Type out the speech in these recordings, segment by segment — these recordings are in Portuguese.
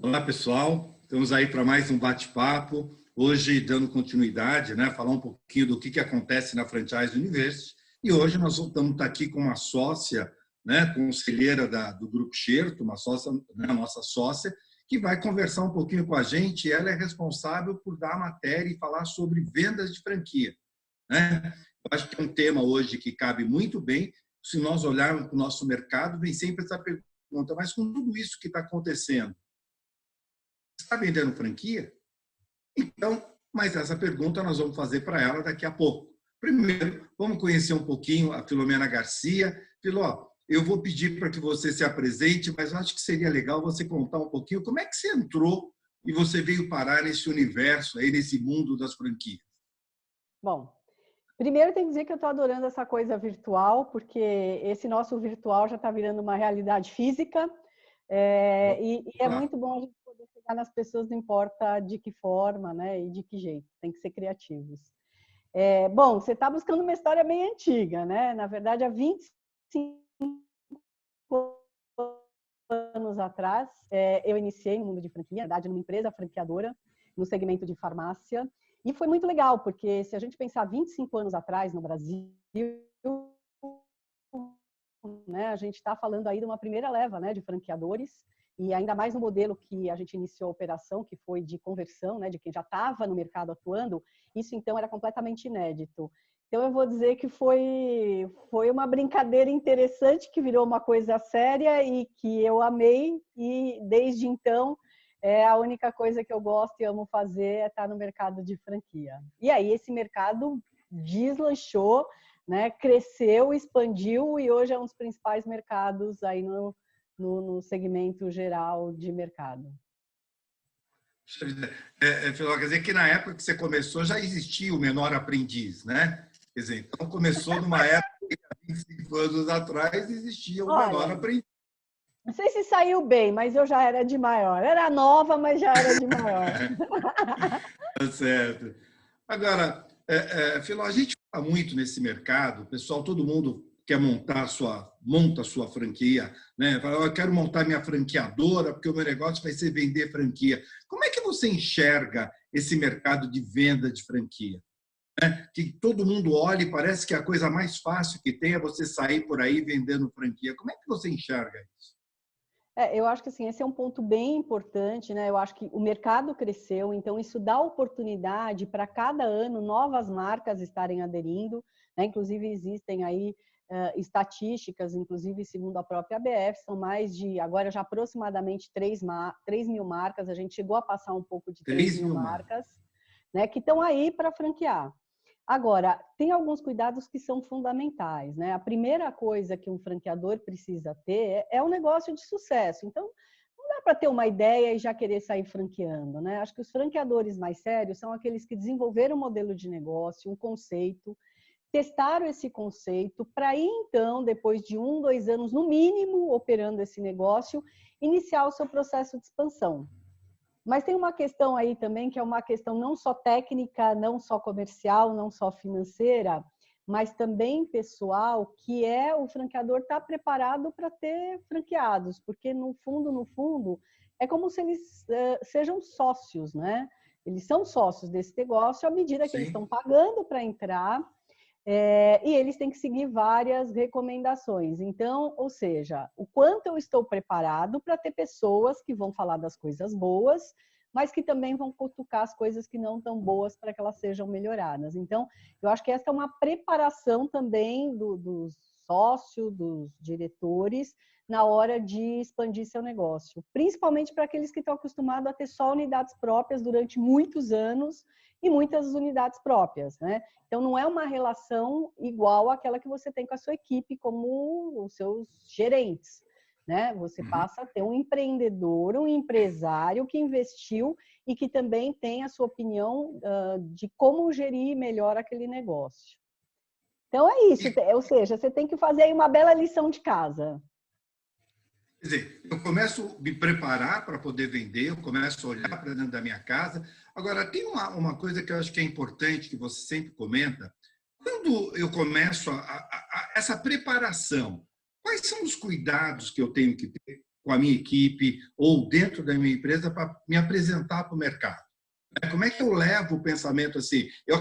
Olá, pessoal. Estamos aí para mais um bate-papo. Hoje, dando continuidade, né, falar um pouquinho do que acontece na Franchise University. E hoje nós estamos aqui com uma sócia, né, conselheira do Grupo Xerto, uma sócia, né, nossa sócia, que vai conversar um pouquinho com a gente. Ela é responsável por dar a matéria e falar sobre vendas de franquia, né? Eu acho que é um tema hoje que cabe muito bem. Se nós olharmos para o nosso mercado, vem sempre essa pergunta, mas com tudo isso que está acontecendo, está vendendo franquia? Então, mas essa pergunta nós vamos fazer para ela daqui a pouco. Primeiro, vamos conhecer um pouquinho a Filomena Garcia. Filó, eu vou pedir para que você se apresente, mas eu acho que seria legal você contar um pouquinho como é que você entrou e você veio parar nesse universo, aí, nesse mundo das franquias. Bom, primeiro tem que dizer que eu estou adorando essa coisa virtual, porque esse nosso virtual já está virando uma realidade física, e é muito bom a gente poder chegar nas pessoas, não importa de que forma, né, e de que jeito, tem que ser criativos. Bom, você está buscando uma história bem antiga, né? Na verdade, há 25 anos atrás, eu iniciei no mundo de franquia, na verdade, numa empresa franqueadora, no segmento de farmácia. E foi muito legal, porque se a gente pensar 25 anos atrás no Brasil, né, a gente está falando aí de uma primeira leva, né, de franqueadores, e ainda mais no modelo que a gente iniciou a operação, que foi de conversão, né, de quem já estava no mercado atuando, isso então era completamente inédito. Então eu vou dizer que foi uma brincadeira interessante, que virou uma coisa séria e que eu amei, e desde então a única coisa que eu gosto e amo fazer é estar no mercado de franquia. E aí esse mercado deslanchou, né, cresceu, expandiu e hoje é um dos principais mercados aí no segmento geral de mercado. Quer dizer que na época que você começou já existia o menor aprendiz, né? Quer dizer, então começou numa época que há 25 anos atrás existia o menor Olha, aprendiz. não sei se saiu bem, mas eu já era de maior. Era nova, mas já era de maior. Tá certo. Agora, Filó, a gente fala muito nesse mercado, pessoal, todo mundo quer monta a sua franquia, né? Fala, eu quero montar minha franqueadora, porque o meu negócio vai ser vender franquia. Como é que você enxerga esse mercado de venda de franquia? Que todo mundo olha e parece que a coisa mais fácil que tem é você sair por aí vendendo franquia. Como é que você enxerga isso? Eu acho que assim, esse é um ponto bem importante, né? Eu acho que o mercado cresceu, então isso dá oportunidade para cada ano novas marcas estarem aderindo, né? Inclusive existem aí estatísticas, inclusive segundo a própria ABF, são mais de, agora já aproximadamente 3 mil marcas, a gente chegou a passar um pouco de 3 3 mil mil marcas. marcas, né? Que estão aí para franquear. Agora, tem alguns cuidados que são fundamentais, né? A primeira coisa que um franqueador precisa ter é um negócio de sucesso. Então, não dá para ter uma ideia e já querer sair franqueando, né? Acho que os franqueadores mais sérios são aqueles que desenvolveram um modelo de negócio, um conceito, testaram esse conceito para aí, então, depois de 1, 2 anos, no mínimo, operando esse negócio, iniciar o seu processo de expansão. Mas tem uma questão aí também, que é uma questão não só técnica, não só comercial, não só financeira, mas também pessoal, que é o franqueador estar preparado para ter franqueados, porque no fundo, é como se eles sejam sócios, né? Eles são sócios desse negócio à medida que eles Sim. estão pagando para entrar, e eles têm que seguir várias recomendações. Então, ou seja, o quanto eu estou preparado para ter pessoas que vão falar das coisas boas, mas que também vão cutucar as coisas que não tão boas para que elas sejam melhoradas. Então, eu acho que essa é uma preparação também do sócio, dos diretores, na hora de expandir seu negócio. Principalmente para aqueles que estão acostumados a ter só unidades próprias durante muitos anos e muitas unidades próprias, né? Então, não é uma relação igual àquela que você tem com a sua equipe, como os seus gerentes, né? Você passa a ter um empreendedor, um empresário que investiu e que também tem a sua opinião de como gerir melhor aquele negócio. Então, é isso. Ou seja, você tem que fazer aí uma bela lição de casa. Quer dizer, eu começo a me preparar para poder vender, eu começo a olhar para dentro da minha casa. Agora, tem uma coisa que eu acho que é importante, que você sempre comenta. Quando eu começo essa preparação, quais são os cuidados que eu tenho que ter? com a minha equipe ou dentro da minha empresa para me apresentar para o mercado? Como é que eu levo o pensamento assim? Eu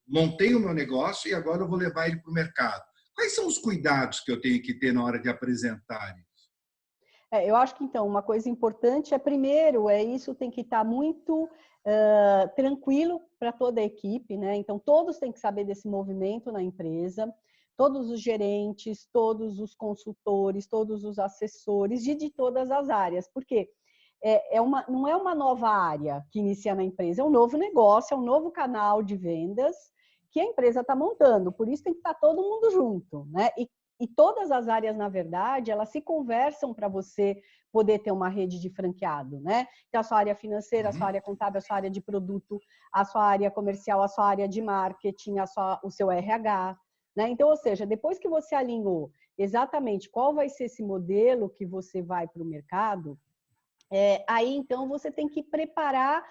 montei o meu negócio e agora eu vou levar ele para o mercado. Quais são os cuidados que eu tenho que ter na hora de apresentar isso? Eu acho que, então, uma coisa importante primeiro, isso tem que estar muito tranquilo para toda a equipe, né? Então, todos têm que saber desse movimento na empresa, todos os gerentes, todos os consultores, todos os assessores de todas as áreas, porque não é uma nova área que inicia na empresa, é um novo negócio, é um novo canal de vendas que a empresa está montando, por isso tem que estar todo mundo junto, né? E todas as áreas, na verdade, elas se conversam para você poder ter uma rede de franqueado, né? Então, a sua área financeira, a sua área contábil, a sua área de produto, a sua área comercial, a sua área de marketing, o seu RH, né? Então, ou seja, depois que você alinhou exatamente qual vai ser esse modelo que você vai para o mercado, aí, então, você tem que preparar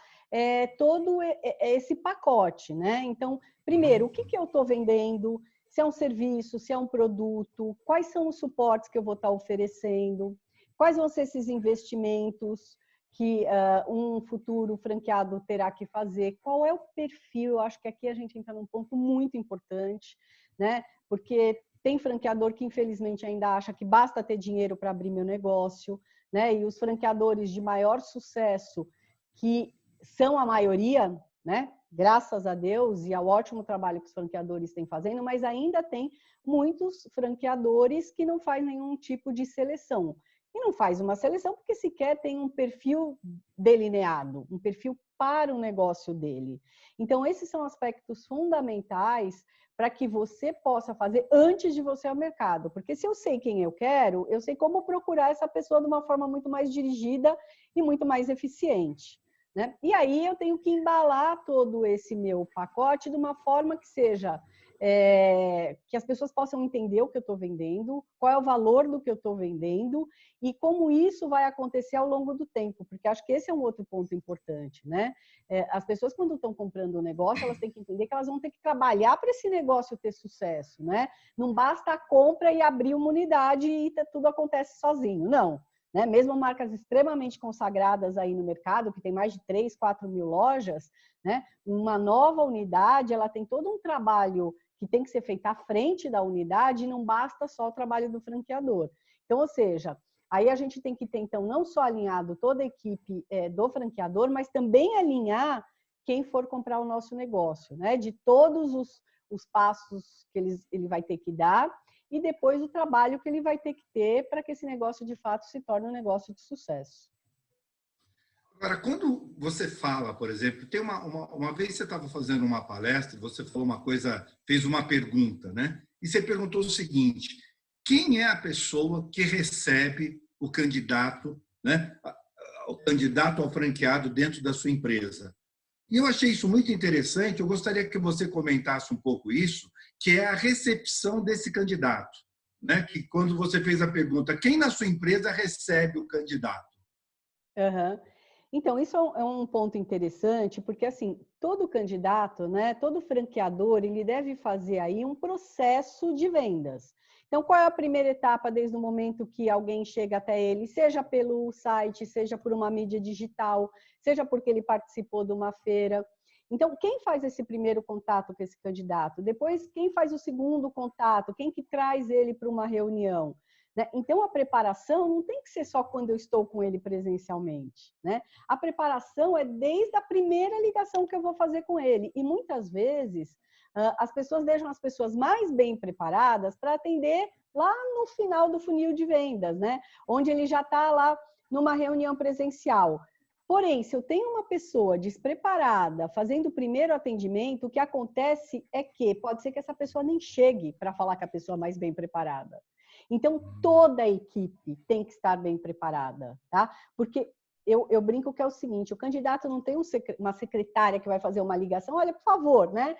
todo esse pacote, né? Então, primeiro, o que eu estou vendendo? Se é um serviço, se é um produto, quais são os suportes que eu vou estar oferecendo, quais vão ser esses investimentos que um futuro franqueado terá que fazer, qual é o perfil? Eu acho que aqui a gente entra num ponto muito importante, né? Porque tem franqueador que, infelizmente, ainda acha que basta ter dinheiro para abrir meu negócio, né? E os franqueadores de maior sucesso, que são a maioria, né? Graças a Deus e ao ótimo trabalho que os franqueadores têm fazendo, mas ainda tem muitos franqueadores que não fazem nenhum tipo de seleção. E não faz uma seleção porque sequer tem um perfil delineado, um perfil para o negócio dele. Então, esses são aspectos fundamentais para que você possa fazer antes de você ir ao mercado. Porque se eu sei quem eu quero, eu sei como procurar essa pessoa de uma forma muito mais dirigida e muito mais eficiente, né? E aí eu tenho que embalar todo esse meu pacote de uma forma que seja que as pessoas possam entender o que eu estou vendendo, qual é o valor do que eu estou vendendo e como isso vai acontecer ao longo do tempo, porque acho que esse é um outro ponto importante, né? As pessoas, quando estão comprando um negócio, elas têm que entender que elas vão ter que trabalhar para esse negócio ter sucesso, né? Não basta a compra e abrir uma unidade e tudo acontece sozinho, não. Né? Mesmo marcas extremamente consagradas aí no mercado, que tem mais de 3, 4 mil lojas, né? Uma nova unidade, ela tem todo um trabalho que tem que ser feito à frente da unidade e não basta só o trabalho do franqueador. Então, ou seja, aí a gente tem que ter, então, não só alinhado toda a equipe do franqueador, mas também alinhar quem for comprar o nosso negócio, né? De todos os passos que ele vai ter que dar e depois o trabalho que ele vai ter que ter para que esse negócio, de fato, se torne um negócio de sucesso. Agora, quando você fala, por exemplo, tem uma vez você estava fazendo uma palestra, você falou uma coisa, fez uma pergunta, né? E você perguntou o seguinte: quem é a pessoa que recebe o candidato, né? O candidato ao franqueado dentro da sua empresa? E eu achei isso muito interessante. Eu gostaria que você comentasse um pouco isso, que é a recepção desse candidato, né? Que quando você fez a pergunta, quem na sua empresa recebe o candidato? Uhum. Então, isso é um ponto interessante, porque assim, todo candidato, né, todo franqueador, ele deve fazer aí um processo de vendas. Então, qual é a primeira etapa desde o momento que alguém chega até ele, seja pelo site, seja por uma mídia digital, seja porque ele participou de uma feira. Então, quem faz esse primeiro contato com esse candidato? Depois, quem faz o segundo contato? Quem que traz ele para uma reunião? Então, a preparação não tem que ser só quando eu estou com ele presencialmente, né? A preparação é desde a primeira ligação que eu vou fazer com ele. E muitas vezes as pessoas deixam as pessoas mais bem preparadas para atender lá no final do funil de vendas, né? Onde ele já está lá numa reunião presencial. Porém, se eu tenho uma pessoa despreparada fazendo o primeiro atendimento, o que acontece é que pode ser que essa pessoa nem chegue para falar com a pessoa mais bem preparada. Então, toda a equipe tem que estar bem preparada, tá? Porque eu brinco que é o seguinte, o candidato não tem uma secretária que vai fazer uma ligação, olha, por favor, né?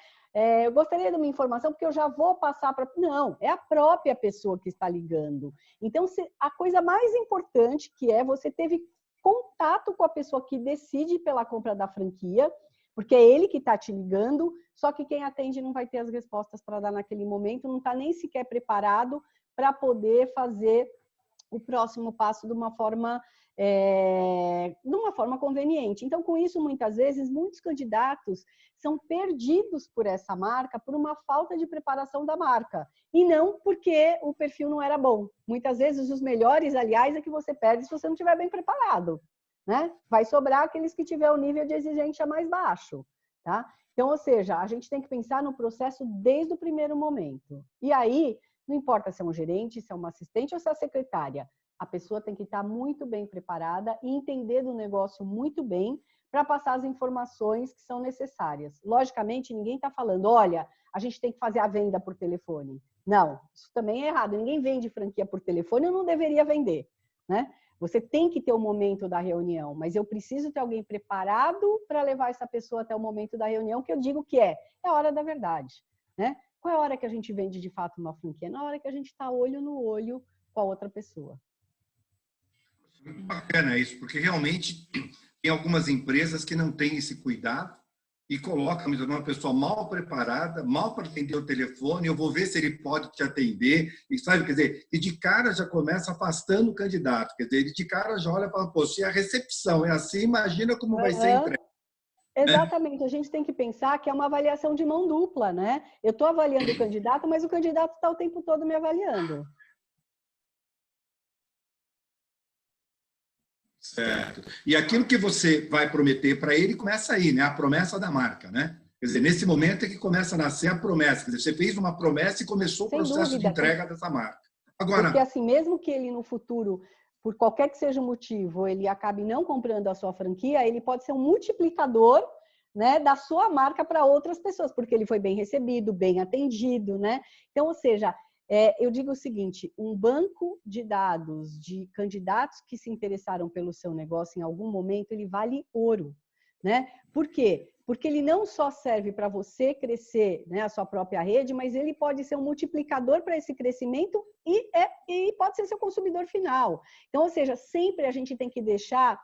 Eu gostaria de uma informação, porque eu já vou passar para... Não, é a própria pessoa que está ligando. Então, a coisa mais importante que você teve contato com a pessoa que decide pela compra da franquia, porque é ele que está te ligando, só que quem atende não vai ter as respostas para dar naquele momento, não está nem sequer preparado para poder fazer o próximo passo de uma forma conveniente. Então, com isso, muitas vezes, muitos candidatos são perdidos por essa marca por uma falta de preparação da marca e não porque o perfil não era bom. Muitas vezes, os melhores, aliás, é que você perde se você não estiver bem preparado, né? Vai sobrar aqueles que tiver o nível de exigência mais baixo, tá? Então, ou seja, a gente tem que pensar no processo desde o primeiro momento. E aí, não importa se é um gerente, se é uma assistente ou se é a secretária, a pessoa tem que estar muito bem preparada e entender do negócio muito bem para passar as informações que são necessárias. Logicamente, ninguém está falando, olha, a gente tem que fazer a venda por telefone. Não, isso também é errado. Ninguém vende franquia por telefone, eu não deveria vender, né? Você tem que ter o momento da reunião, mas eu preciso ter alguém preparado para levar essa pessoa até o momento da reunião, que eu digo que é a hora da verdade, né? Qual é a hora que a gente vende de fato uma franquia? Na hora que a gente está olho no olho com a outra pessoa. Muito bacana isso, porque realmente tem algumas empresas que não têm esse cuidado e colocam uma pessoa mal preparada, mal para atender o telefone, eu vou ver se ele pode te atender, e sabe, quer dizer, e de cara já começa afastando o candidato, quer dizer, ele de cara já olha e fala, pô, se a recepção é assim, imagina como vai ser a entrega. Exatamente, a gente tem que pensar que é uma avaliação de mão dupla, né? Eu estou avaliando o candidato, mas o candidato está o tempo todo me avaliando. Certo. E aquilo que você vai prometer para ele começa aí, né? A promessa da marca, né? Quer dizer, nesse momento é que começa a nascer a promessa. Quer dizer, você fez uma promessa e começou o processo de entrega dessa marca. Agora, porque assim, mesmo que ele no futuro, por qualquer que seja o motivo, ele acabe não comprando a sua franquia, ele pode ser um multiplicador, né, da sua marca para outras pessoas, porque ele foi bem recebido, bem atendido, né? Então, ou seja, eu digo o seguinte, um banco de dados de candidatos que se interessaram pelo seu negócio em algum momento, ele vale ouro, né? Por quê? Porque ele não só serve para você crescer, né, a sua própria rede, mas ele pode ser um multiplicador para esse crescimento e pode ser seu consumidor final. Então, ou seja, sempre a gente tem que deixar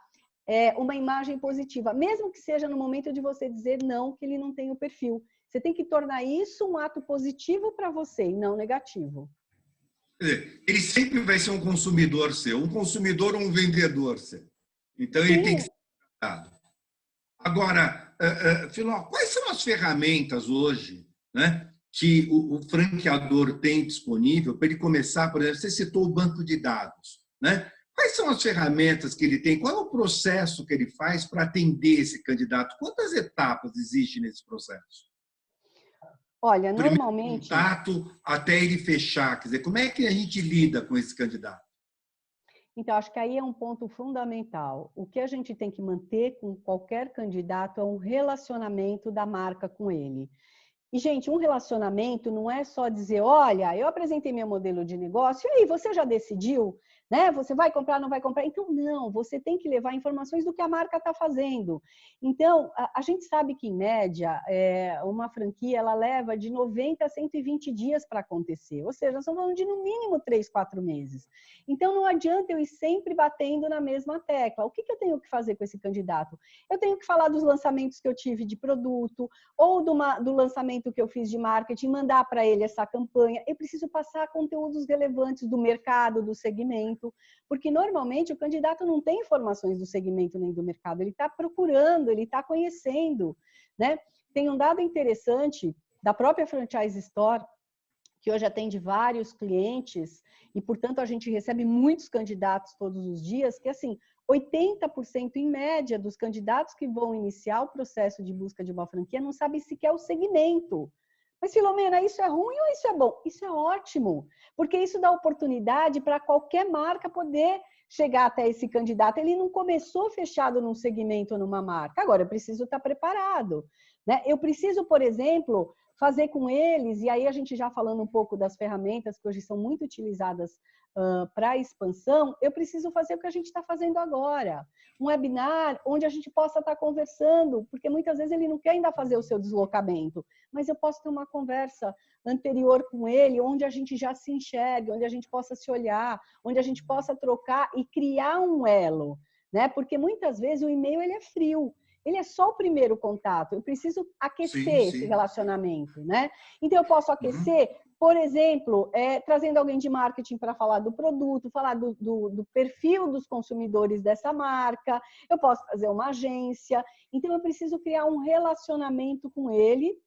uma imagem positiva, mesmo que seja no momento de você dizer não, que ele não tem o perfil. Você tem que tornar isso um ato positivo para você e não negativo. quer dizer, ele sempre vai ser um consumidor seu, um consumidor ou um vendedor seu. Então, ele tem que ser tratado. Agora, Filó, quais são as ferramentas hoje, né, que o franqueador tem disponível para ele começar, por exemplo, você citou o banco de dados, né? Quais são as ferramentas que ele tem? Qual é o processo que ele faz para atender esse candidato? Quantas etapas existem nesse processo? Olha, Primeiro normalmente... contato até ele fechar, quer dizer, como é que a gente lida com esse candidato? Então, acho que aí é um ponto fundamental. O que a gente tem que manter com qualquer candidato é um relacionamento da marca com ele. E, gente, um relacionamento não é só dizer, olha, eu apresentei meu modelo de negócio, e aí, você já decidiu? Né? Você vai comprar, não vai comprar? Então, não, você tem que levar informações do que a marca está fazendo. Então, a gente sabe que, em média, uma franquia ela leva de 90 a 120 dias para acontecer. Ou seja, nós estamos falando de, no mínimo, 3, 4 meses. Então, não adianta eu ir sempre batendo na mesma tecla. O que eu tenho que fazer com esse candidato? Eu tenho que falar dos lançamentos que eu tive de produto, ou do lançamento que eu fiz de marketing, mandar para ele essa campanha. Eu preciso passar conteúdos relevantes do mercado, do segmento, porque normalmente o candidato não tem informações do segmento nem do mercado, ele está procurando, ele está conhecendo, né? Tem um dado interessante da própria Franchise Store, que hoje atende vários clientes e, portanto, a gente recebe muitos candidatos todos os dias, que assim, 80% em média dos candidatos que vão iniciar o processo de busca de uma franquia não sabem sequer o segmento. Mas, Filomena, isso é ruim ou isso é bom? Isso é ótimo, porque isso dá oportunidade para qualquer marca poder chegar até esse candidato. Ele não começou fechado num segmento ou numa marca. Agora, eu preciso estar preparado, né? Eu preciso, por exemplo, fazer com eles, e aí a gente já falando um pouco das ferramentas que hoje são muito utilizadas para a expansão, eu preciso fazer o que a gente está fazendo agora. Um webinar onde a gente possa estar conversando, porque muitas vezes ele não quer ainda fazer o seu deslocamento, mas eu posso ter uma conversa anterior com ele, onde a gente já se enxergue, onde a gente possa se olhar, onde a gente possa trocar e criar um elo, né? Porque muitas vezes o e-mail ele é frio. Ele é só o primeiro contato. Eu preciso aquecer esse relacionamento, né? Então, eu posso aquecer Por exemplo, trazendo alguém de marketing para falar do produto, falar do perfil dos consumidores dessa marca. Eu posso fazer uma agência. Então, eu preciso criar um relacionamento com ele.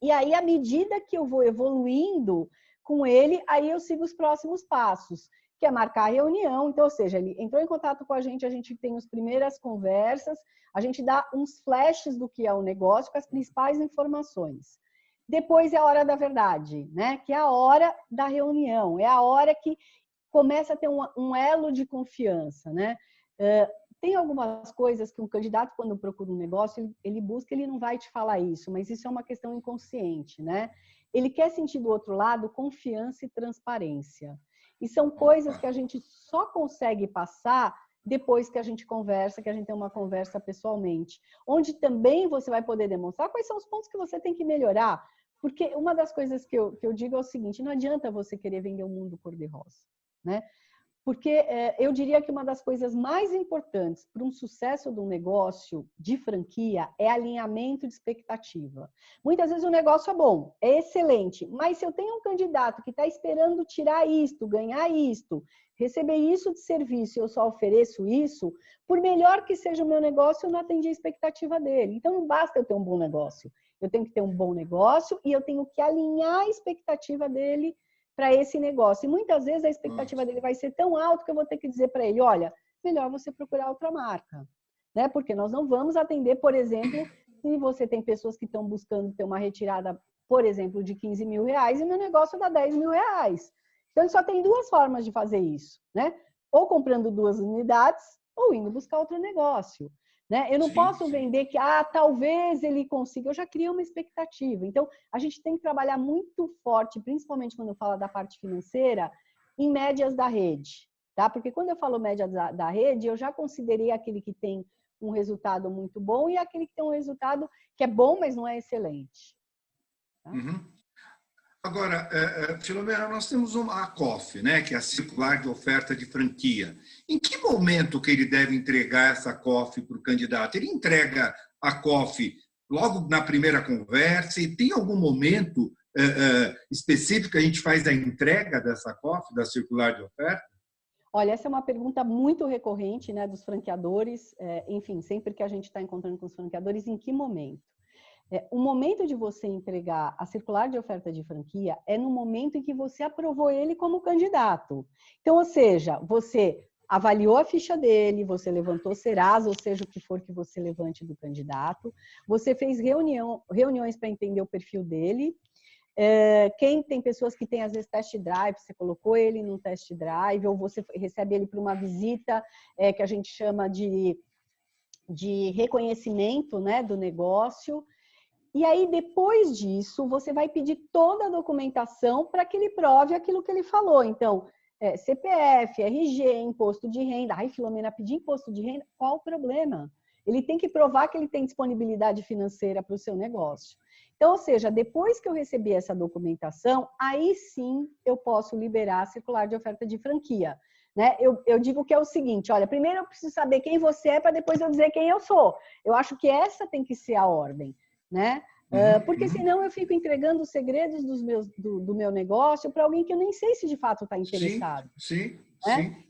E aí, à medida que eu vou evoluindo com ele, aí eu sigo os próximos passos, que é marcar a reunião. Então, ou seja, ele entrou em contato com a gente tem as primeiras conversas, a gente dá uns flashes do que é o negócio com as principais informações. Depois é a hora da verdade, né? Que é a hora da reunião, é a hora que começa a ter um elo de confiança, né? Tem algumas coisas que um candidato, quando procura um negócio, ele busca, ele não vai te falar isso, mas isso é uma questão inconsciente, né? Ele quer sentir do outro lado confiança e transparência. E são coisas que a gente só consegue passar depois que a gente conversa, que a gente tem uma conversa pessoalmente. Onde também você vai poder demonstrar quais são os pontos que você tem que melhorar. Porque uma das coisas que eu digo é o seguinte, não adianta você querer vender um mundo cor-de-rosa, né? Porque eu diria que uma das coisas mais importantes para um sucesso de um negócio de franquia é alinhamento de expectativa. Muitas vezes o negócio é bom, é excelente, mas se eu tenho um candidato que está esperando tirar isto, ganhar isto, receber isso de serviço e eu só ofereço isso, por melhor que seja o meu negócio, eu não atendi a expectativa dele. Então não basta eu ter um bom negócio, eu tenho que ter um bom negócio e eu tenho que alinhar a expectativa dele para esse negócio. E muitas vezes a expectativa dele vai ser tão alta que eu vou ter que dizer para ele, olha, melhor você procurar outra marca, né? Porque nós não vamos atender, por exemplo, se você tem pessoas que estão buscando ter uma retirada, por exemplo, de 15 mil reais e meu negócio dá 10 mil reais. Então, ele só tem duas formas de fazer isso, né? Ou comprando 2 unidades ou indo buscar outro negócio. Né? Eu não posso vender que, talvez ele consiga. Eu já criei uma expectativa. Então, a gente tem que trabalhar muito forte, principalmente quando eu falo da parte financeira, em médias da rede. Tá? Porque quando eu falo média da rede, eu já considerei aquele que tem um resultado muito bom e aquele que tem um resultado que é bom, mas não é excelente. Tá? Uhum. Agora, Filomena, nós temos a COF, né, que é a Circular de Oferta de Franquia. Em que momento que ele deve entregar essa COF para o candidato? Ele entrega a COF logo na primeira conversa e tem algum momento específico que a gente faz a entrega dessa COF, da Circular de Oferta? Olha, essa é uma pergunta muito recorrente, né, dos franqueadores. Enfim, sempre que a gente está encontrando com os franqueadores, em que momento? O momento de você entregar a circular de oferta de franquia é no momento em que você aprovou ele como candidato. Então, ou seja, você avaliou a ficha dele, você levantou Serasa, ou seja, o que for que você levante do candidato, você fez reuniões para entender o perfil dele. Quem tem pessoas que têm, às vezes, test drive, você colocou ele num test drive, ou você recebe ele para uma visita que a gente chama de reconhecimento, né, do negócio. E aí, depois disso, você vai pedir toda a documentação para que ele prove aquilo que ele falou. Então, CPF, RG, imposto de renda. Ai, Filomena, pedir imposto de renda, qual o problema? Ele tem que provar que ele tem disponibilidade financeira para o seu negócio. Então, ou seja, depois que eu receber essa documentação, aí sim eu posso liberar a circular de oferta de franquia. Né? Eu digo que é o seguinte, olha, primeiro eu preciso saber quem você é para depois eu dizer quem eu sou. Eu acho que essa tem que ser a ordem. Né? Porque senão eu fico entregando os segredos do meu negócio para alguém que eu nem sei se de fato está interessado. Sim.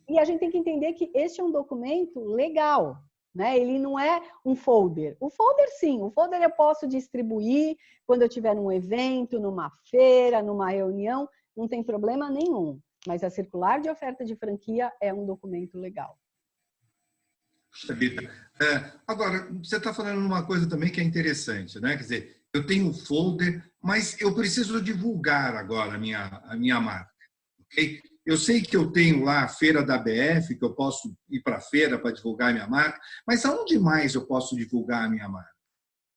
E a gente tem que entender que este é um documento legal, né? Ele não é um folder. O folder, sim, o folder eu posso distribuir quando eu estiver num evento, numa feira, numa reunião, não tem problema nenhum. Mas a circular de oferta de franquia é um documento legal. Agora, você está falando uma coisa também que é interessante, né? Quer dizer, eu tenho um folder, mas eu preciso divulgar agora a minha marca. Okay? Eu sei que eu tenho lá a feira da BF, que eu posso ir para a feira para divulgar a minha marca, mas aonde mais eu posso divulgar a minha marca?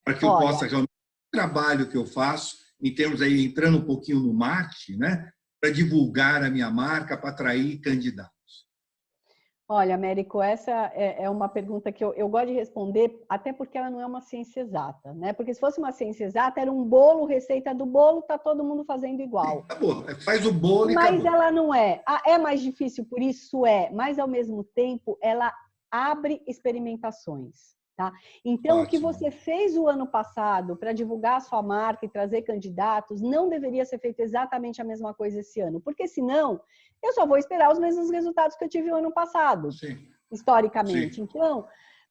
Para que eu possa realmente o trabalho que eu faço, em termos aí, entrando um pouquinho no marketing, né? Para divulgar a minha marca, para atrair candidatos. Olha, Américo, essa é uma pergunta que eu gosto de responder, até porque ela não é uma ciência exata, né? Porque se fosse uma ciência exata, era um bolo, receita do bolo, tá todo mundo fazendo igual. Acabou, faz o bolo e mas acabou. Ela não é. É mais difícil, por isso mas ao mesmo tempo ela abre experimentações. Tá? Então, o que Ótimo. você fez o ano passado para divulgar a sua marca e trazer candidatos, não deveria ser feito exatamente a mesma coisa esse ano, porque senão eu só vou esperar os mesmos resultados que eu tive o ano passado, Sim, historicamente. sim. Então,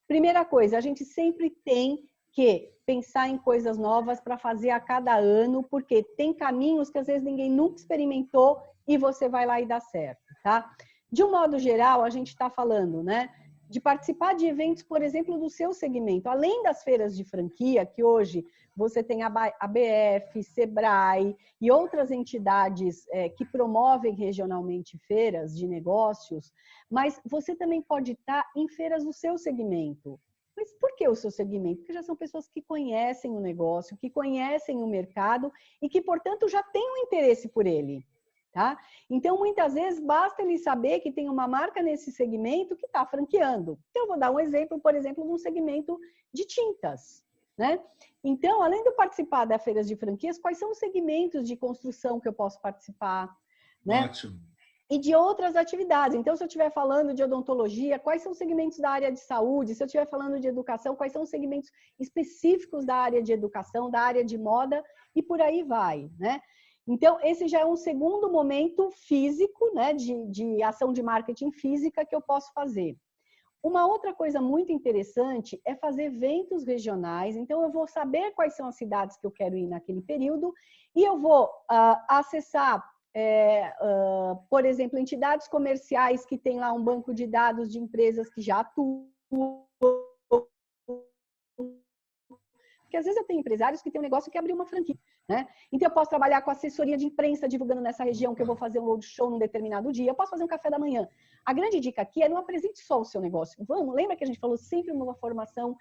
primeira coisa, a gente sempre tem que pensar em coisas novas para fazer a cada ano, porque tem caminhos que às vezes ninguém nunca experimentou e você vai lá e dá certo, tá? De um modo geral, a gente está falando, né, de participar de eventos, por exemplo, do seu segmento. Além das feiras de franquia, que hoje você tem a BF, Sebrae e outras entidades que promovem regionalmente feiras de negócios, mas você também pode estar em feiras do seu segmento. Mas por que o seu segmento? Porque já são pessoas que conhecem o negócio, que conhecem o mercado e que, portanto, já têm um interesse por ele. Tá? Então, muitas vezes, basta ele saber que tem uma marca nesse segmento que está franqueando. Então, eu vou dar um exemplo, por exemplo, de um segmento de tintas. Né? Então, além de eu participar das feiras de franquias, quais são os segmentos de construção que eu posso participar? Né? Ótimo. E de outras atividades. Então, se eu estiver falando de odontologia, quais são os segmentos da área de saúde? Se eu estiver falando de educação, quais são os segmentos específicos da área de educação, da área de moda, e por aí vai, né? Então, esse já é um segundo momento físico, né, de ação de marketing física que eu posso fazer. Uma outra coisa muito interessante é fazer eventos regionais. Então, eu vou saber quais são as cidades que eu quero ir naquele período e eu vou acessar, por exemplo, entidades comerciais que têm lá um banco de dados de empresas que já atuam. Porque às vezes eu tenho empresários que têm um negócio que abriu uma franquia, né? Então eu posso trabalhar com assessoria de imprensa, divulgando nessa região que eu vou fazer um roadshow num determinado dia, eu posso fazer um café da manhã. A grande dica aqui é não apresente só o seu negócio. Vamos, lembra que a gente falou sempre uma formação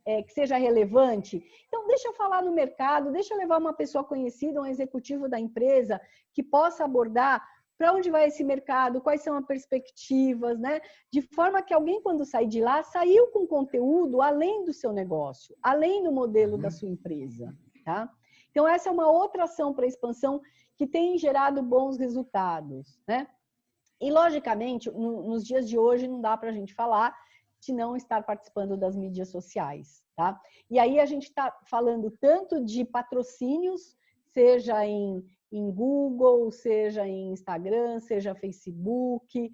que seja relevante? Então deixa eu falar no mercado, deixa eu levar uma pessoa conhecida, um executivo da empresa que possa abordar para onde vai esse mercado, quais são as perspectivas, né? De forma que alguém, quando sair de lá, saiu com conteúdo além do seu negócio, além do modelo da sua empresa, tá? Então, essa é uma outra ação para expansão que tem gerado bons resultados, né? E, logicamente, nos dias de hoje, não dá para a gente falar de não estar participando das mídias sociais, tá? E aí a gente está falando tanto de patrocínios, seja em Google, seja em Instagram, seja Facebook,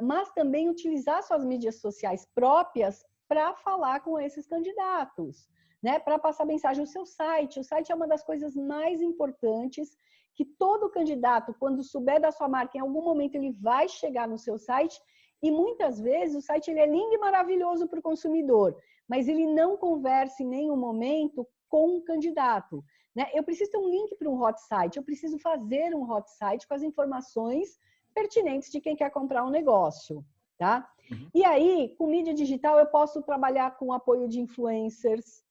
mas também utilizar suas mídias sociais próprias para falar com esses candidatos, né? Para passar mensagem no seu site. O site é uma das coisas mais importantes que todo candidato, quando souber da sua marca, em algum momento ele vai chegar no seu site e muitas vezes o site ele é lindo e maravilhoso para o consumidor, mas ele não conversa em nenhum momento com o candidato. Né? Eu preciso ter um link para um hot site, eu preciso fazer um hot site com as informações pertinentes de quem quer comprar um negócio. Tá? E aí, com mídia digital, eu posso trabalhar com apoio de influencers,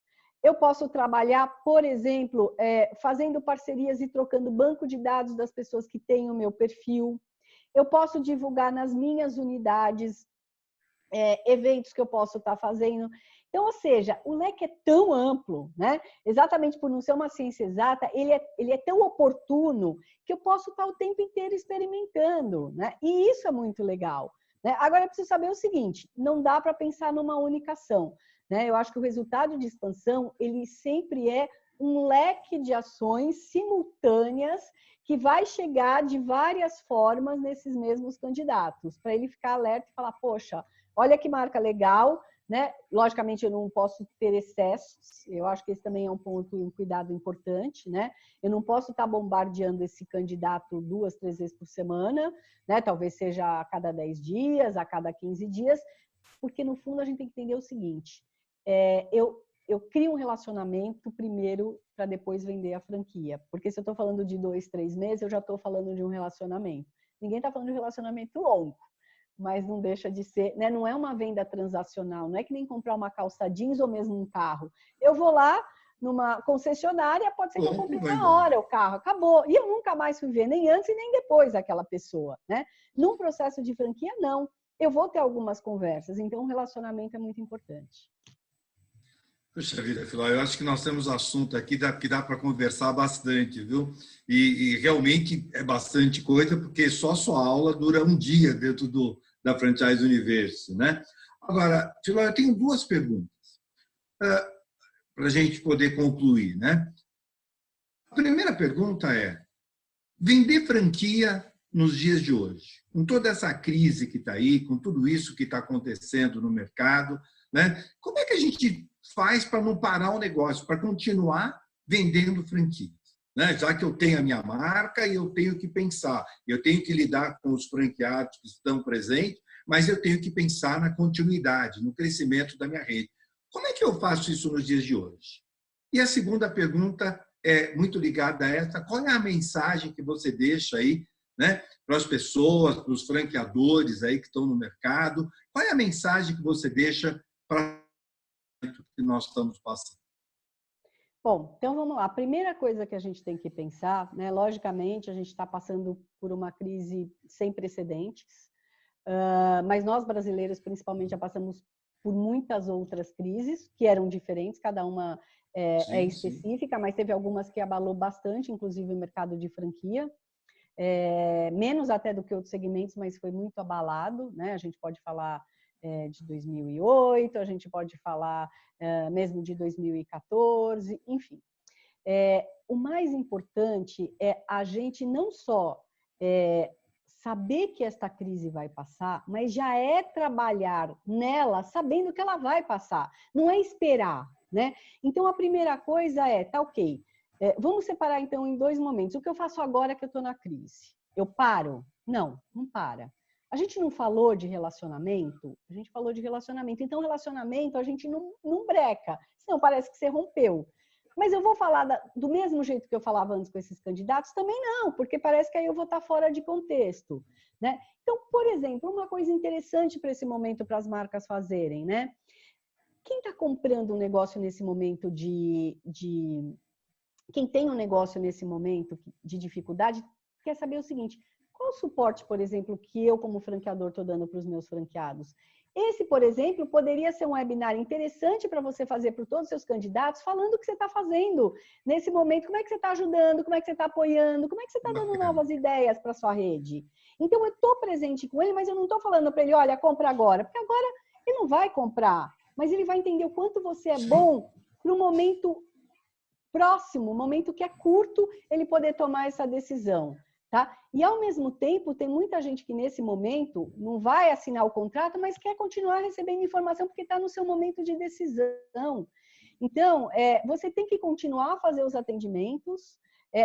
eu posso trabalhar, por exemplo, fazendo parcerias e trocando banco de dados das pessoas que têm o meu perfil. Eu posso divulgar nas minhas unidades eventos que eu posso estar fazendo. Então, ou seja, o leque é tão amplo, né? Exatamente por não ser uma ciência exata, ele é tão oportuno que eu posso estar o tempo inteiro experimentando, né? E isso é muito legal. Né? Agora, eu preciso saber o seguinte, não dá para pensar numa única ação. Né? Eu acho que o resultado de expansão, ele sempre é um leque de ações simultâneas que vai chegar de várias formas nesses mesmos candidatos, para ele ficar alerta e falar, poxa, olha que marca legal, né? Logicamente, eu não posso ter excessos, eu acho que esse também é um ponto, um cuidado importante, né? Eu não posso estar bombardeando esse candidato 2, 3 vezes por semana, né? Talvez seja a cada 10 dias, a cada 15 dias, porque no fundo a gente tem que entender o seguinte, eu crio um relacionamento primeiro para depois vender a franquia, porque se eu estou falando de 2, 3 meses, eu já estou falando de um relacionamento. Ninguém está falando de um relacionamento longo, mas não deixa de ser, né? Não é uma venda transacional, não é que nem comprar uma calça jeans ou mesmo um carro. Eu vou lá numa concessionária, pode ser que eu compre na hora o carro, acabou. E eu nunca mais fui ver, nem antes e nem depois daquela pessoa, né? Num processo de franquia, não. Eu vou ter algumas conversas, então o relacionamento é muito importante. Puxa vida, Filó, eu acho que nós temos assunto aqui que dá para conversar bastante, viu? E realmente é bastante coisa, porque só sua aula dura um dia dentro da Franchise University, né? Agora, Filó, eu tenho duas perguntas. para a gente poder concluir, né? A primeira pergunta é: vender franquia nos dias de hoje, com toda essa crise que está aí, com tudo isso que está acontecendo no mercado, né? Como é que a gente faz para não parar o negócio, para continuar vendendo franquias? Né? Já que eu tenho a minha marca e eu tenho que pensar, eu tenho que lidar com os franqueados que estão presentes, mas eu tenho que pensar na continuidade, no crescimento da minha rede. Como é que eu faço isso nos dias de hoje? E a segunda pergunta é muito ligada a essa: qual é a mensagem que você deixa aí, né, para as pessoas, para os franqueadores aí que estão no mercado? Qual é a mensagem que você deixa para o que nós estamos passando? Bom, então vamos lá. A primeira coisa que a gente tem que pensar, né, logicamente, a gente está passando por uma crise sem precedentes, mas nós brasileiros, principalmente, já passamos por muitas outras crises que eram diferentes, cada uma é específica, mas teve algumas que abalou bastante, inclusive o mercado de franquia, menos até do que outros segmentos, mas foi muito abalado, né? A gente pode falar de 2008, a gente pode falar mesmo de 2014, enfim. O mais importante é a gente não só saber que esta crise vai passar, mas já trabalhar nela sabendo que ela vai passar, não é esperar, né? Então, a primeira coisa tá ok, vamos separar então em dois momentos. O que eu faço agora que eu estou na crise? Eu paro? Não, não para. A gente não falou de relacionamento? A gente falou de relacionamento. Então, relacionamento a gente não breca, senão parece que você rompeu. Mas eu vou falar do mesmo jeito que eu falava antes com esses candidatos? Também não, porque parece que aí eu vou estar fora de contexto, né? Então, por exemplo, uma coisa interessante para esse momento para as marcas fazerem, né? Quem está comprando um negócio nesse momento quem tem um negócio nesse momento de dificuldade, quer saber o seguinte: qual o suporte, por exemplo, que eu, como franqueador, estou dando para os meus franqueados? Esse, por exemplo, poderia ser um webinar interessante para você fazer para todos os seus candidatos, falando o que você está fazendo nesse momento, como é que você está ajudando, como é que você está apoiando, como é que você está dando novas ideias para a sua rede. Então, eu estou presente com ele, mas eu não estou falando para ele: olha, compra agora, porque agora ele não vai comprar, mas ele vai entender o quanto você é bom para o momento próximo, momento que é curto, ele poder tomar essa decisão, tá? E, ao mesmo tempo, tem muita gente que, nesse momento, não vai assinar o contrato, mas quer continuar recebendo informação porque está no seu momento de decisão. Então, você tem que continuar a fazer os atendimentos,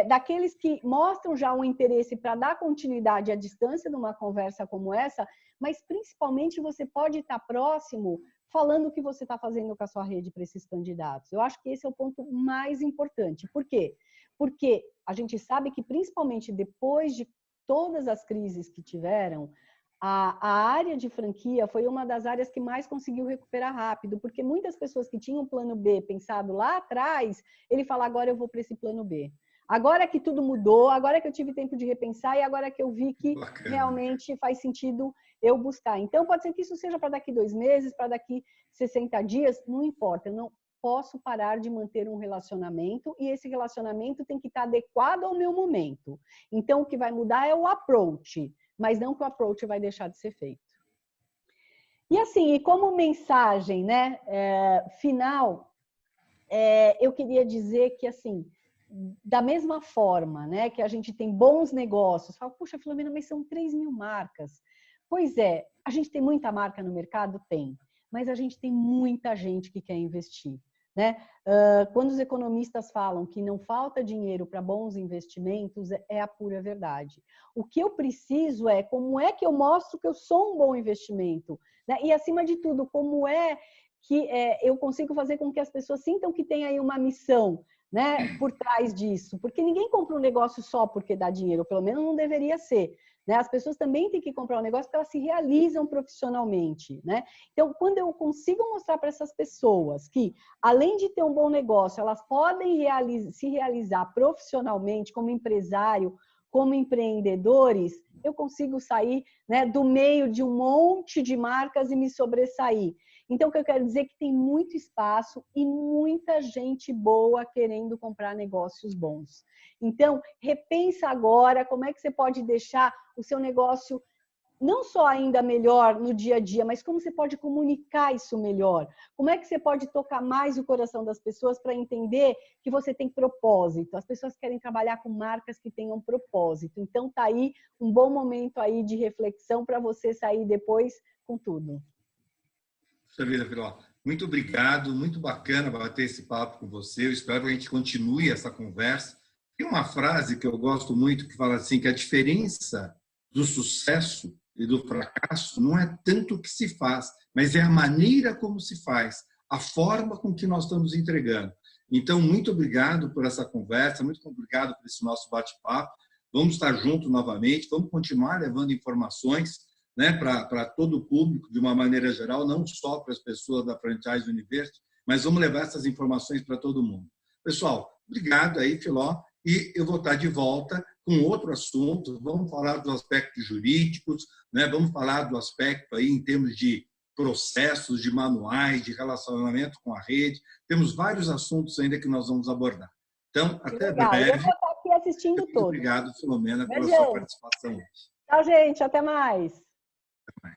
daqueles que mostram já um interesse para dar continuidade à distância numa conversa como essa, mas, principalmente, você pode estar próximo falando o que você está fazendo com a sua rede para esses candidatos. Eu acho que esse é o ponto mais importante. Por quê? Porque a gente sabe que, principalmente depois de todas as crises que tiveram, a área de franquia foi uma das áreas que mais conseguiu recuperar rápido, porque muitas pessoas que tinham plano B pensado lá atrás, ele fala: agora eu vou para esse plano B. Agora que tudo mudou, agora que eu tive tempo de repensar e agora que eu vi que realmente faz sentido eu buscar. Então, pode ser que isso seja para daqui 2 meses, para daqui 60 dias, não importa. Eu não posso parar de manter um relacionamento e esse relacionamento tem que estar adequado ao meu momento. Então, o que vai mudar é o approach, mas não que o approach vai deixar de ser feito. E assim, e como mensagem, né, final, eu queria dizer que, assim, da mesma forma, né, que a gente tem bons negócios, fala: puxa, Filomena, mas são 3.000 marcas. Pois é, a gente tem muita marca no mercado? Tem, mas a gente tem muita gente que quer investir, né? Quando os economistas falam que não falta dinheiro para bons investimentos, é a pura verdade. O que eu preciso como é que eu mostro que eu sou um bom investimento, né? E, acima de tudo, como é que eu consigo fazer com que as pessoas sintam que tem aí uma missão, né, por trás disso, porque ninguém compra um negócio só porque dá dinheiro, pelo menos não deveria ser, né? As pessoas também têm que comprar um negócio porque elas se realizam profissionalmente, né? Então, quando eu consigo mostrar para essas pessoas que, além de ter um bom negócio, elas podem se realizar profissionalmente como empresário, como empreendedores, eu consigo sair, né, do meio de um monte de marcas e me sobressair. Então, o que eu quero dizer é que tem muito espaço e muita gente boa querendo comprar negócios bons. Então, repensa agora como é que você pode deixar o seu negócio não só ainda melhor no dia a dia, mas como você pode comunicar isso melhor. Como é que você pode tocar mais o coração das pessoas para entender que você tem propósito. As pessoas querem trabalhar com marcas que tenham propósito. Então, tá aí um bom momento aí de reflexão para você sair depois com tudo. Puxa vida, Filó. Muito obrigado, muito bacana bater esse papo com você. Eu espero que a gente continue essa conversa. Tem uma frase que eu gosto muito que fala assim, que a diferença do sucesso e do fracasso não é tanto o que se faz, mas é a maneira como se faz, a forma com que nós estamos entregando. Então, muito obrigado por essa conversa, muito obrigado por esse nosso bate-papo. Vamos estar juntos novamente, vamos continuar levando informações, né, para todo o público, de uma maneira geral, não só para as pessoas da Franchise University, mas vamos levar essas informações para todo mundo. Pessoal, obrigado aí, Filó, e eu vou estar de volta com outro assunto. Vamos falar dos aspectos jurídicos, né? Vamos falar do aspecto aí em termos de processos, de manuais, de relacionamento com a rede. Temos vários assuntos ainda que nós vamos abordar. Então, até breve. Eu vou estar aqui assistindo Muito todos. obrigado, Filomena, pela sua Beijão. participação hoje. Tchau, gente. Até mais. Até mais.